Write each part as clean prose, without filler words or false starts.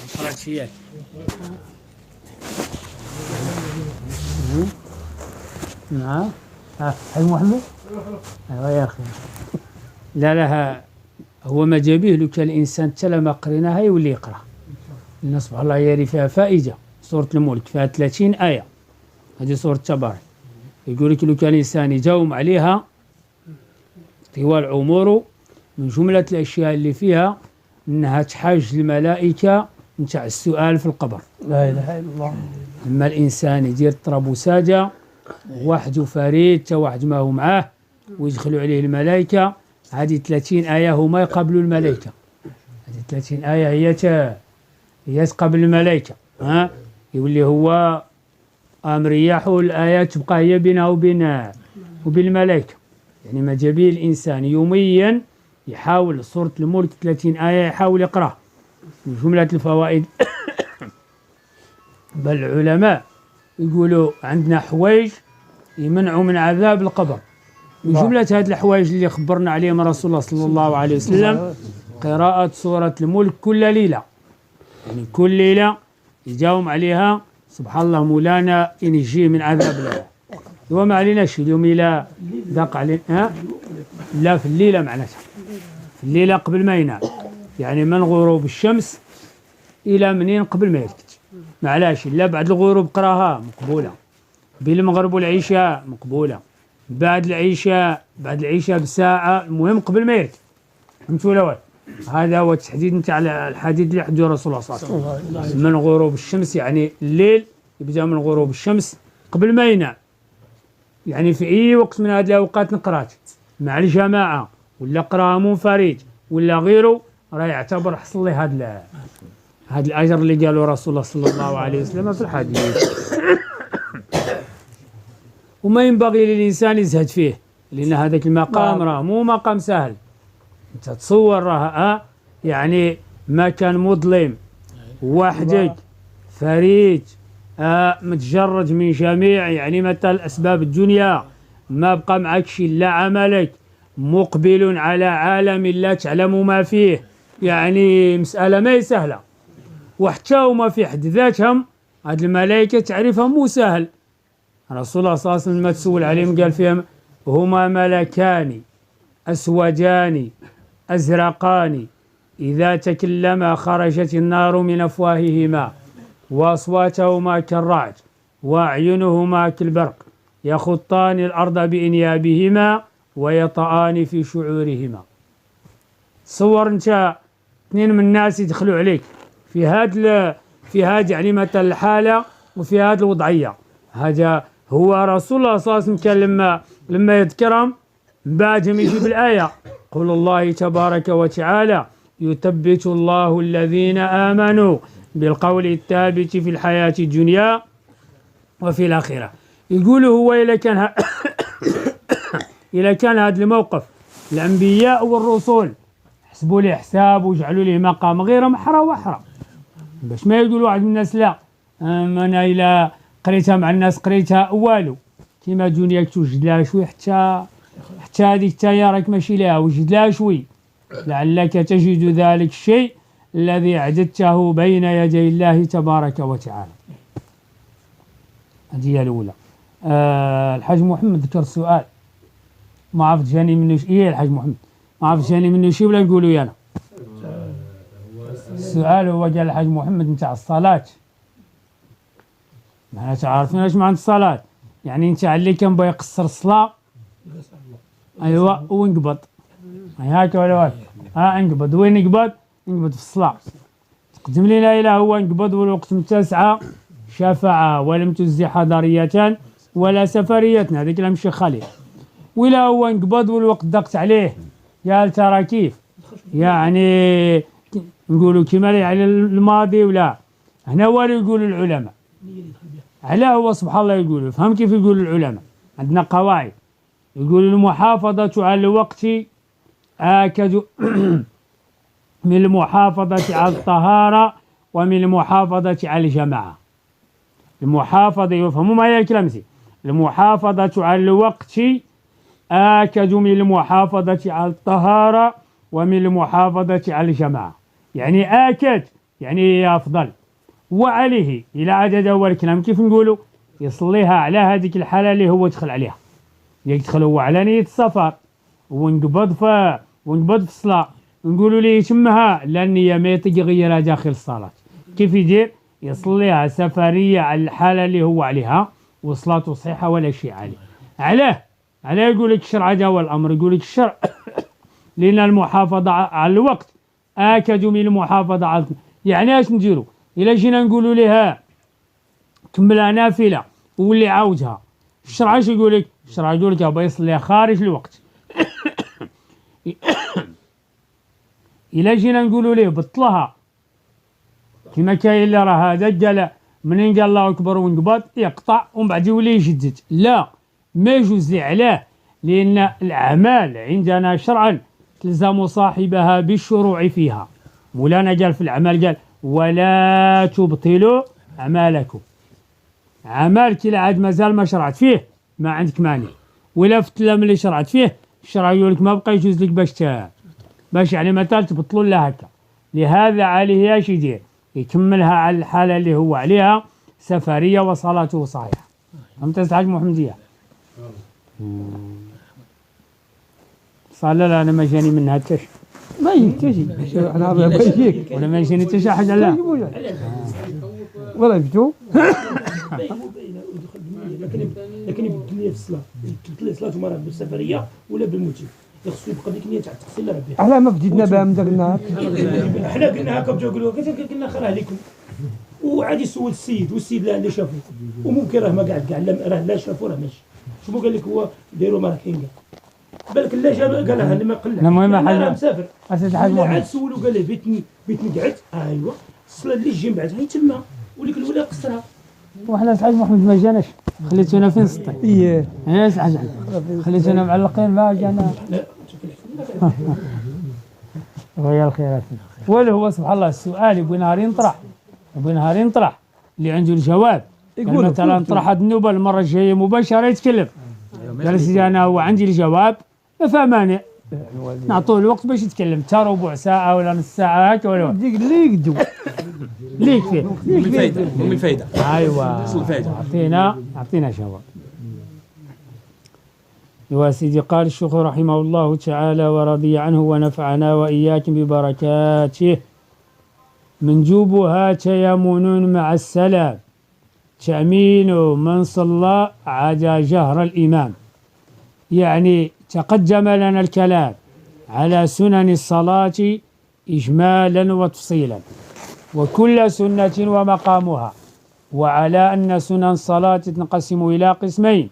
فرنسيات. نعم. حاج محمد. ايوا يا اخي. لا هو ما جابيه لو كان الانسان حتى لما قريناها يولي يقرا. لان سبحان الله هي فيها فائده. سوره الملك فيها 30 ايه. هذه سوره تبارك. يقول لك لو كان الانسان يجاوم عليها طوال عمره، من جمله الاشياء اللي فيها انها تحاج الملائكه نتاع السؤال في القبر. لا اله الا الله. لما الانسان يدير طرابوساجه وحده فريد حتى واحد ما هو معاه ويدخلوا عليه الملائكه، هذه 30 ايه هما يقابلوا الملائكه. هذه 30 ايه هي تقابل الملائكه. يولي هو امر رياحه الايات تبقى هي بينها وبين الملائكه. يعني ما جابيه الانسان يوميا يحاول سوره الملك 30 ايه يحاول يقراها. من جمله الفوائد بل العلماء يقولوا عندنا حوايج يمنعوا من عذاب القبر. من جملة هذه الحوايج اللي خبرنا عليهم رسول الله صلى الله عليه وسلم قراءة سورة الملك كل ليلة. يعني كل ليلة يجاوم عليها سبحان الله مولانا إن يجي من عذاب الله. وما عليناش اليوم إلى ضاق علينا. لا في الليلة معناتها في الليلة قبل ما ينام، يعني من غروب الشمس إلى منين قبل ما يركز. معلاش إلا بعد الغروب قراها مقبولة، بين المغرب والعشاء مقبولة، بعد العشاء بساعة، المهم قبل ما يركز. فهمتوا ولا؟ هذا هو التحديد نتاع الحديد اللي حدده رسول الله صلى الله عليه وسلم. من غروب الشمس يعني الليل يبدأ من غروب الشمس قبل ما ينام. يعني في أي وقت من هذه الأوقات نقرات مع الجماعة ولا قراها منفرد ولا غيره راه يعتبر حصل لي هذا الأجر اللي قاله رسول الله صلى الله عليه وسلم في الحديث. وما ينبغي للإنسان يزهد فيه، لأن هذاك المقام راه مو مقام سهل. أنت تصور راه يعني ما كان مظلم وحدك فريد متجرد من جميع يعني مثل أسباب الدنيا، ما بقى معك شي لا عملك، مقبل على عالم لا تعلم ما فيه. يعني مسألة ما هي سهلة، وحتى هما في حد ذاتهم هاد الملائكة تعرفهم مو سهل. رسول الله صلى الله عليه وسلم ما تسول عليهم قال فيهم هما ملكان أسودان أزرقان إذا تكلما خرجت النار من أفواههما وأصواتهما كالرعد وأعينهما كالبرق يخطان الأرض بإنيابهما ويطآن في شعورهما. تصور أنت اثنين من الناس يدخلوا عليك في هذه يعني مثل الحالة وفي هذه الوضعية. هذا هو رسول الله صلى الله عليه وسلم كان لما يذكرهم بعدهم يجيب الآية قول الله تبارك وتعالى يثبت الله الذين آمنوا بالقول الثابت في الحياة الدنيا وفي الآخرة. يقول هو إذا كان هذا الموقف الأنبياء والرسل حسبوا لي حساب وجعلوا لي مقام غير محرى وحرى، باش ما يقول واحد من الناس لا أنا إلا قريتها مع الناس قريتها والو، كيما دنياك توجد لها شوي حتى هذيك التايا راك ماشي لها وجد لها شوي لعلك تجد ذلك الشيء الذي أعددته بين يدي الله تبارك وتعالى. هذه هي الأولى. الحاج محمد ذكر السؤال ما عرفت جاني منه إيه الحاج محمد ما عرفت جاني منه شيء ولا نقولوا يانا. السؤال هو قال الحاج محمد نتاع الصلاة، ما تعرفين ايش معنى الصلاة؟ يعني انت اللي كان بغى يقصر الصلاة ايوه وانقبض هكا ولا انقبض. وين انقبض في الصلاة. تقدم لي لا اله هو انقبض والوقت متسعة شفعة ولم تجزي حضرية ولا سفرية، هذا كلام الشيخ خليل. ولا هو انقبض والوقت ضغط عليه قال ترى كيف يعني نقولوا كما يعني الماضي ولا هنا ولا يقولوا العلماء على هو سبحان الله يقولوا. فهم كيف يقول العلماء؟ عندنا قواعد يقول المحافظة على الوقت آكد من المحافظة على الطهارة ومن المحافظة على الجماعة. المحافظة يفهموا معي الكلام زي المحافظة على الوقت آكد من المحافظة على الطهارة ومن المحافظة على الجماعة. يعني آكد يعني أفضل. وعليه إلى عدد أول كلام كيف نقولوا يصليها على هذيك الحالة اللي هو دخل عليها، يدخل هو على نية السفر ونقبض في الصلاة، نقولوا لي يتمها لا النية ما يغيرها داخل الصلاة. كيف يدير؟ يصليها سفرية على الحالة اللي هو عليها وصلاته صحيحة ولا شيء عليه. علاه يقول لك الشرع هذا هو الأمر، يقول لك الشرع لأن المحافظة على الوقت آكد من المحافظة على الوقت. يعني اش نديروا إلا جينا نقولوا لها كملها نافلة واللي عاودها، الشرع اش يقول لك؟ الشرع يقول لك يبغى يصليها خارج الوقت. إلا جينا نقولوا ليه بطلها كما كاين اللي راه هذا قال منين قال الله أكبر ونقبض يقطع ومن بعد يولي يجدد، لا ما يجوز لي. علاه؟ لأن الأعمال عندنا شرعا تلزم صاحبها بالشروع فيها. مولانا قال في الأعمال قال ولا تبطلوا أعمالكم. عملك إلا عاد مازال ما شرعت فيه ما عندك مانع، ولا فتلا من اللي شرعت فيه الشرع يقول لك ما بقى يجوز لك باش يعني مثلا تبطلوا لها هكا. لهذا عليه اش يدير؟ يكملها على الحالة اللي هو عليها سفرية وصلاته صحيحة. فهمت الحاج محمدية؟ صلى لا أنا ما جاني منها تش ما ينتهي انا بيجيك ولا ما جاني تش حاجة لا ولا يبدو. لكن يبدل نية في الصلاة، تبدل الصلاة مرة بالسفرية ولا بالموتيف، يخصو يبقى ديك النية تاع التغسيل لربي. على ما بدينا بها من ذاك النهار حنا قلنا هكا بداو يقولوا قلنا خير عليكم، وعادي سول السيد والسيد لا اللي شافوه وممكن راه ما قاعد كاع راه لا شافوه راه ماشي. شنو قال لك هو دايروا ما كاين كاع بالك لا جاب قالها اللي ما قلع. المهم حاجه مسافر أسد الحاج عاد محمد سولو قال له بيتني قعدت ايوا الصلاه اللي تجي من بعدها يتما وليك الاولى قصرها. وحنا الحاج محمد ما جاناش، خليتونا فين سطي؟ ايه ايه الحاج خليتونا معلقين ما جانا. ويا الخيرات ولا هو سبحان الله السؤال يبغي نهار ينطرح اللي عنده الجواب. يقول مثلا طرحت النوبة المرة الجاية مباشرة يتكلم قال سيدي أنا هو عندي الجواب ما فيها مانع نعطوه الوقت باش يتكلم تا ربع ساعة ولا نص ساعة هكا ولا ديك اللي يقدو ليك فيه من الفايدة أيوا أعطينا جواب. يا سيدي قال الشيخ رحمه الله تعالى ورضي عنه ونفعنا وإياكم ببركاته. منجوبها تيمن مع السلام، تأمين من صلى عدا جهر الإمام. يعني تقدم لنا الكلام على سنن الصلاة إجمالا وتفصيلا وكل سنة ومقامها، وعلى أن سنن الصلاة تنقسم إلى قسمين،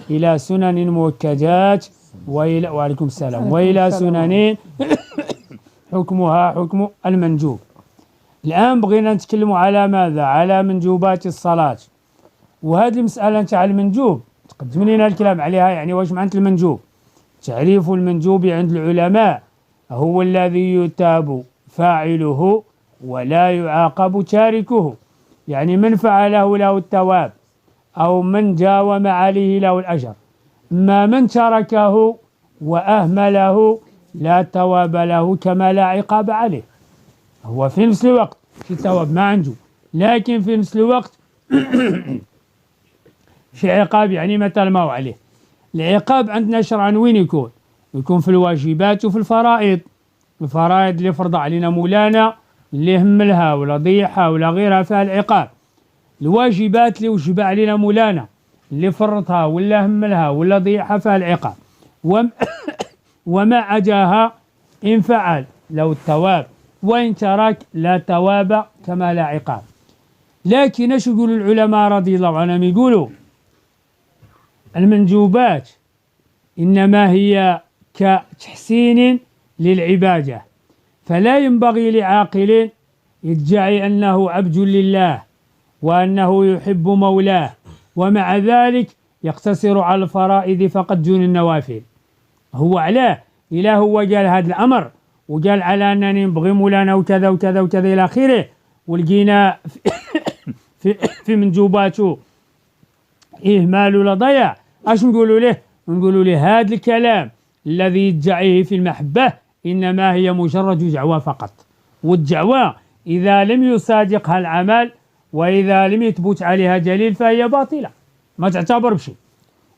إلى سنن مؤكدات وعليكم السلام وإلى سنن حكمها حكم المنجوب. الآن بغينا نتكلم على ماذا؟ على منجوبات الصلاة. وهذه المسألة تاع المنجوب تقدم لنا الكلام عليها. يعني واش معنى المنجوب؟ تعريف المنجوب عند العلماء هو الذي يتاب فاعله ولا يعاقب تاركه. يعني من فعله له الثواب أو من داوم عليه له الأجر. أما من تركه وأهمله لا ثواب له كما لا عقاب عليه. هو في نفس الوقت في ثواب ما عنده، لكن في نفس الوقت في عقاب. يعني مثل ما هو عليه العقاب عندنا شرعا وين يكون؟ يكون في الواجبات وفي الفرائض. الفرائض اللي فرض علينا مولانا اللي هملها ولا ضيعها ولا غيرها فيها العقاب. الواجبات اللي وجب علينا مولانا اللي فرطها ولا هملها ولا ضيعها فيها العقاب. وما عداها إن فعل له الثواب وإن ترك لا ثواب كما لا عقاب. لكن ايش يقول العلماء رضي الله عنهم؟ يقولوا المنجوبات إنما هي كتحسين للعبادة، فلا ينبغي لعاقل يدعي أنه عبد لله وأنه يحب مولاه ومع ذلك يقتصر على الفرائض فقط دون النوافل. هو علاه إله هو قال هذا الأمر وقال على أنني نبغي مولانا وكذا وكذا وكذا إلى آخره، ولقينا في منجوباته إهمال ولا ضياع. اش نقولوا له؟ نقولوا له هذا الكلام الذي يدعيه في المحبة إنما هي مجرد دعوة فقط، والدعوة إذا لم يصادقها العمل وإذا لم يثبت عليها دليل فهي باطلة ما تعتبر بشيء.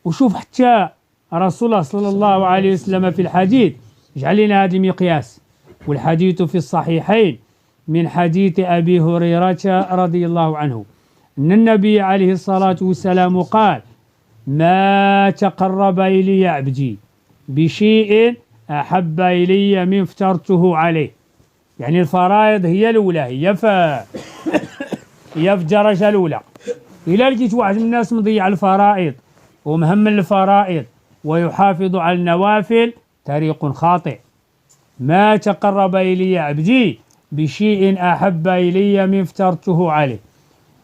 وشوف حتى رسول الله صلى الله عليه وسلم في الحديث اجعل لنا هذا المقياس، والحديث في الصحيحين من حديث أبي هريرة رضي الله عنه أن النبي عليه الصلاة والسلام قال: ما تقرب إلي عبدي بشيء أحب إلي من افترضته عليه. يعني الفرائض هي الأولى، هي في الدرجة الأولى. إلا لقيت واحد من الناس مضيع الفرائض ومهمل الفرائض ويحافظ على النوافل طريق خاطئ. ما تقرب إلي عبدي بشيء أحب إلي من افترضته عليه،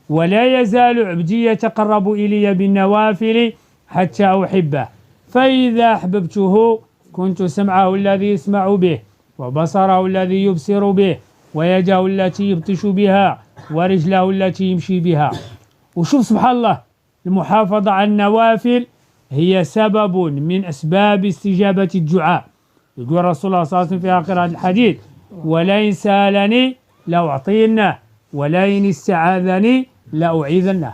ولا يزال عبدي يتقرب إلي بالنوافل حتى أحبه، فإذا أحببته كنت سمعه الذي يسمع به، وبصره الذي يبصر به، ويده التي يبطش بها، ورجله التي يمشي بها. وشوف سبحان الله، المحافظة على النوافل هي سبب من أسباب استجابة الدعاء. يقول رسول الله صلى الله عليه وسلم في آخر هذا الحديث: ولئن سألني لأعطينه ولئن استعاذني لأعيذنه.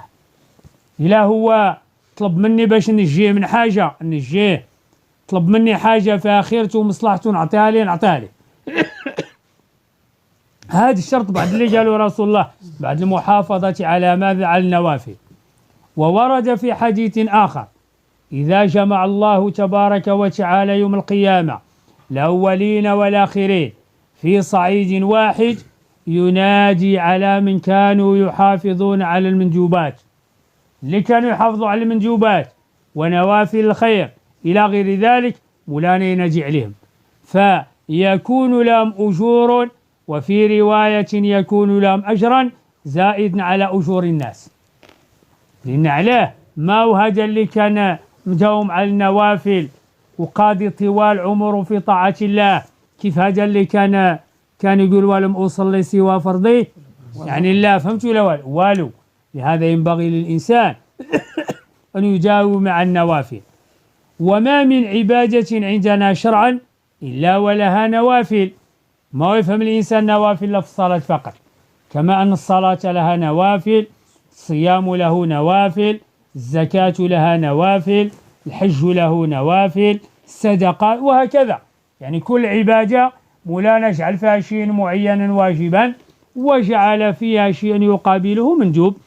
إلا هو طلب مني باش نجيه من حاجة نجيه، طلب مني حاجة في آخرته ومصلحته نعطيها لي نعطيها لي. هذا الشرط بعد اللي قالوا رسول الله بعد المحافظة على ماذا؟ على النوافل. وورد في حديث آخر: إذا جمع الله تبارك وتعالى يوم القيامة الأولين والآخرين في صعيد واحد ينادي على من كانوا يحافظون على المندوبات، اللي كانوا يحافظوا على المندوبات ونوافل الخير إلى غير ذلك، مولانا ينادي عليهم فيكون لهم أجور، وفي رواية يكون لهم أجرا زائد على أجور الناس. لأن عليه ما هو هذا اللي كان مداوم على النوافل وقاضي طوال عمره في طاعة الله، كيف هذا اللي كان يقول ولم أصلي سوى فرضي، يعني لا فهمت ولا والو. لهذا ينبغي للإنسان أن يداوم مع النوافل. وما من عبادة عندنا شرعا إلا ولها نوافل. ما يفهم الإنسان نوافل في الصلاة فقط، كما أن الصلاة لها نوافل، الصيام له نوافل، الزكاة لها نوافل، الحج له نوافل، الصدقات، وهكذا. يعني كل عبادة مولانا جعل فيها شيء معينا واجبا وجعل فيها شيء يقابله مندوب.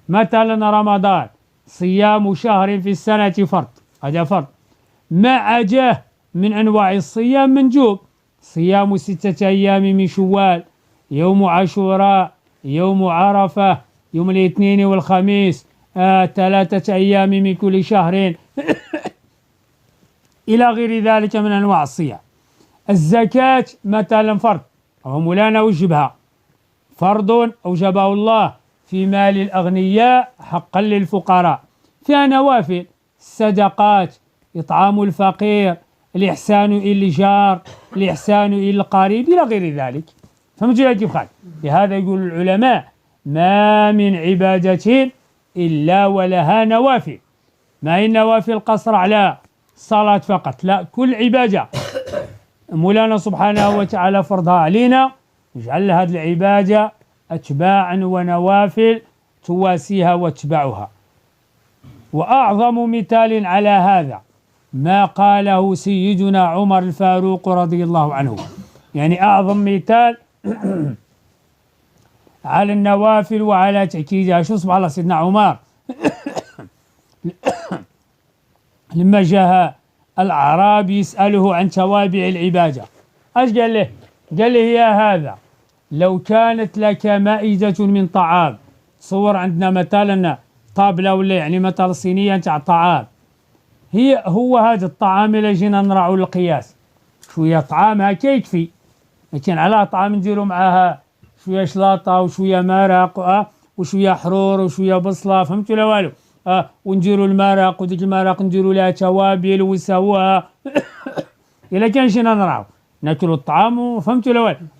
مثلا رمضان صيام شهر في السنة فرض، هذا فرض. ما عداه من أنواع الصيام مندوب: صيام 6 أيام من شوال، يوم عاشوراء، يوم عرفة، يوم الاثنين والخميس، 3 أيام من كل شهر إلى غير ذلك من أنواع الصيام. الزكاة مثلا فرض، أو مولانا وجبها، فرض أوجبه الله في مال الأغنياء حقا للفقراء. فيها نوافل: الصدقات، إطعام الفقير، الإحسان إلى الجار، الإحسان إلى القريب، إلى غير ذلك. فهمتوا كيف قال؟ لهذا يقول العلماء: ما من عبادة إلا ولها نوافل. ما هي النوافل قصر على الصلاة فقط، لا، كل عبادة مولانا سبحانه وتعالى فرضها علينا، يجعل هذه العبادة أتباعا ونوافل تواسيها وتتبعها. وأعظم مثال على هذا ما قاله سيدنا عمر الفاروق رضي الله عنه. يعني أعظم مثال على النوافل وعلى تأكيدها. شو سبحان الله، سيدنا عمر لما جاء الأعرابي يسأله عن توابع العبادة، ايش قال له؟ قال له: يا هذا لو كانت لك مائدة من طعام، تصور عندنا مثلا طابلة ولا يعني مثلا صينية تاع طعام، هو هذا الطعام اللي جينا نراعوا القياس، شوية طعام هكا يكفي، لكن على طعام نديروا معها شوية شلاطة وشوية مرق وشوية حرور وشوية بصلة، فهمت ولا والو؟ ونديروا المرق، وديك المرق نديروا لها توابل ونسووها. إلا كان جينا نراعوا ناكلوا الطعام، فهمت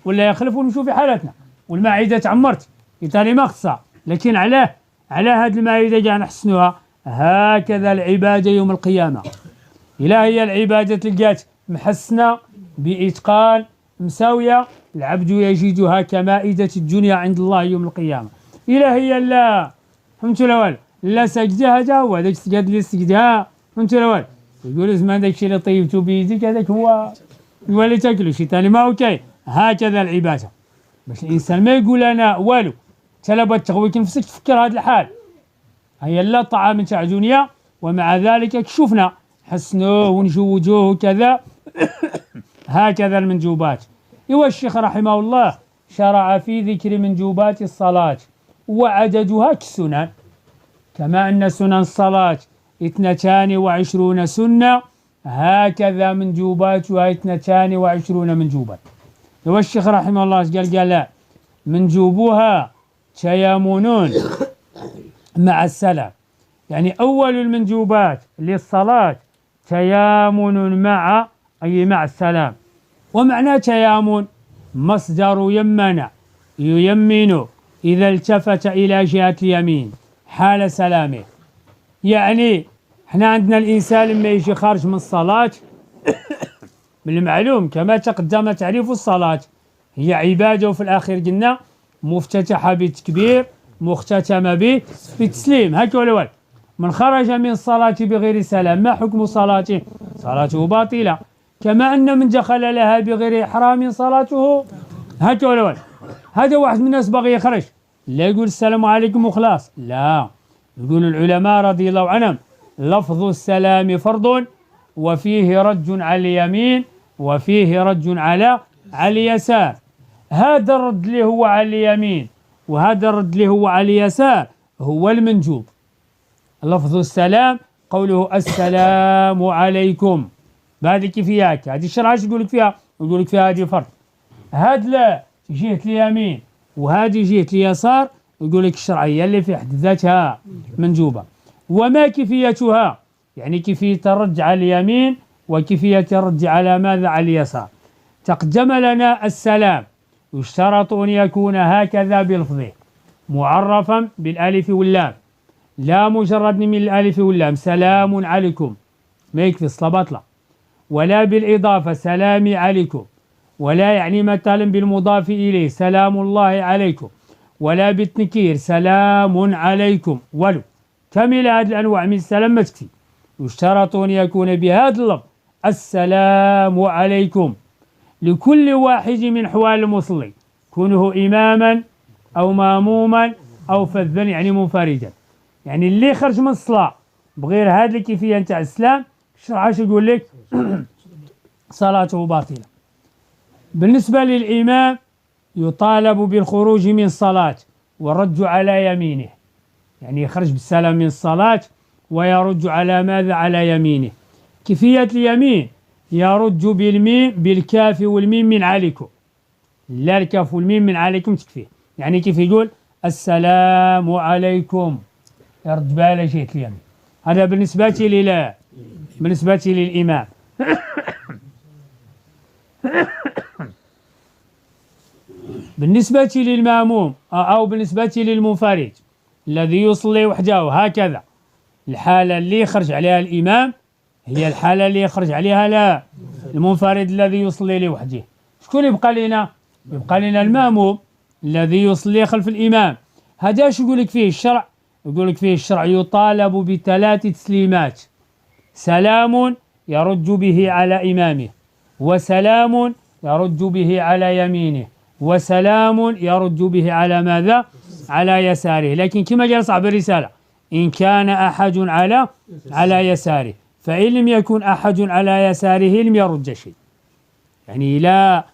ولا يخلف ونمشوا في حالتنا والمعدة تعمرت يتالي ما خصها. لكن على هذه المعدة جاء نحسنوها. هكذا العبادة يوم القيامة، إلا هي العبادة تلقات محسنة بإتقان مساوية، العبد يجدها كمائدة الدنيا عند الله يوم القيامة. إلا هي لا فهمتوا الأول لا سجدها جا هو هذاك السجاد اللي سجدها فهمتوا الأول يقول زعما داك الشيء اللي طيبتو بيديك هذاك هو اللي تاكلو شي ثاني ما هو كاين. هكذا العبادة باش الإنسان ما يقول أنا والو. أنت لا بغيت تغويك نفسك تفكر هذا الحال. هي لا طعام تاع دنيا ومع ذلك كشوفنا حسنوه ونجودوه وكذا. هكذا المنجوبات. إيوا الشيخ رحمه الله شرع في ذكر منجوبات الصلاة وعددها كالسنن كما أن سنن الصلاة 22 سنة هكذا منجوباتها 22 منجوبات. إيوا الشيخ رحمه الله قال لا منجوبها تيامنون مع السلام. يعني أول المنجوبات للصلاة تيامن مع أي مع السلام. ومعنى تيامن مصدر يمن ييمن إذا التفت إلى جهة اليمين حال سلامه. يعني احنا عندنا الإنسان لما يجي خارج من الصلاة من المعلوم كما تقدم تعريف الصلاة هي عبادة وفي الأخير قلنا مفتتحة بالتكبير مختتمة بالتسليم. هكذا ولا من خرج من الصلاة بغير سلام ما حكم صلاته؟ صلاته باطلة. كما أن من دخل لها بغير إحرام صلاته هكذا ولا هذا واحد من الناس باغي يخرج لا يقول السلام عليكم وخلاص لا. يقول العلماء رضي الله عنهم لفظ السلام فرض وفيه رج على اليمين وفيه رج على اليسار. هذا الرد اللي هو على اليمين وهذا الرد اللي هو على اليسار هو المنجوب. لفظ السلام قوله السلام عليكم بهذه كيفية هذه الشرع يقول لك فيها يقول لك فيها هذه فرض. هذا لا جهة اليمين وهذه جهة اليسار يقول لك الشرعية اللي في حد ذاتها منجوبة. وما كيفيتها؟ يعني كيفية الرد على اليمين وكيفية الرد على ماذا على اليسار. تقدم لنا السلام يشترط أن يكون هكذا بلفظه معرفا بالألف واللام لا مجرد من الألف واللام سلام عليكم ما يكفي الصلاة باطلة ولا بالإضافة سلامي عليكم ولا يعني مثلا بالمضاف إليه سلام الله عليكم ولا بالتنكير سلام عليكم ولو كامل هذه الأنواع من السلام ما تكفي. يشترط أن يكون بهذا اللفظ السلام عليكم لكل واحد من حوال المصلي كونه إماما أو ماموما أو فذا يعني منفردا. يعني اللي خرج من الصلاة بغير هذه الكيفية نتاع الإسلام الشرع يقول لك صلاته باطلة. بالنسبة للإمام يطالب بالخروج من الصلاة والرد على يمينه. يعني يخرج بالسلام من الصلاة ويرد على ماذا على يمينه. كيفية اليمين يرد بالميم بالكاف والميم من عليكم لا الكاف والميم من عليكم تكفيه. يعني كيف يقول السلام عليكم يرد بها على جهة اليمين. هذا بالنسبة لي بالنسبة للإمام. بالنسبة للماموم أو بالنسبة للمنفرد الذي يصلي وحده هكذا الحالة اللي يخرج عليها الإمام هي الحالة اللي يخرج عليها لا المنفرد الذي يصلي لوحده. شكون يبقى لنا؟ يبقى لنا الماموم الذي يصلي خلف الإمام. هذا شو يقول لك فيه الشرع؟ يقول لك فيه الشرع يطالب بثلاث تسليمات سلام يرد به على إمامه وسلام يرد به على يمينه وسلام يرد به على ماذا؟ على يساره. لكن كما جاء صاحب الرسالة إن كان أحد على يساره فإن لم يكن أحد على يساره لم يرد شيء. يعني لا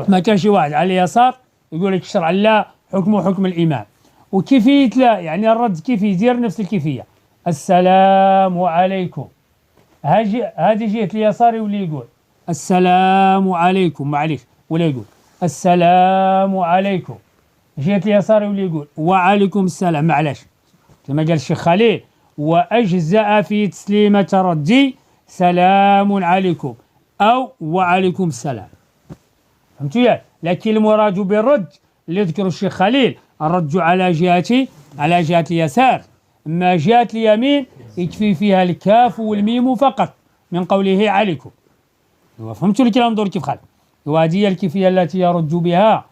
ما كان شي واحد على اليسار يقول لك الشرع لا حكمه حكم الإمام. وكيفية لا يعني الرد كيف يدير نفس الكيفية السلام عليكم. هذه جهة اليسار واللي يقول السلام عليكم معليش ولا يقول السلام عليكم. جهة اليسار واللي يقول وعليكم السلام معلش كما قال الشيخ خليل وأجزأ في تسليمة ردي سلام عليكم أو وعليكم السلام. فهمتوا يا؟ لكن المراد بالرد اللي ذكر الشيخ خليل الرد على جهة اليسار. أما جهة اليمين يكفي فيها الكاف والميم فقط من قوله عليكم. فهمتوا الكلام دور كيف خال. وهذه هي الكيفية التي يرج بها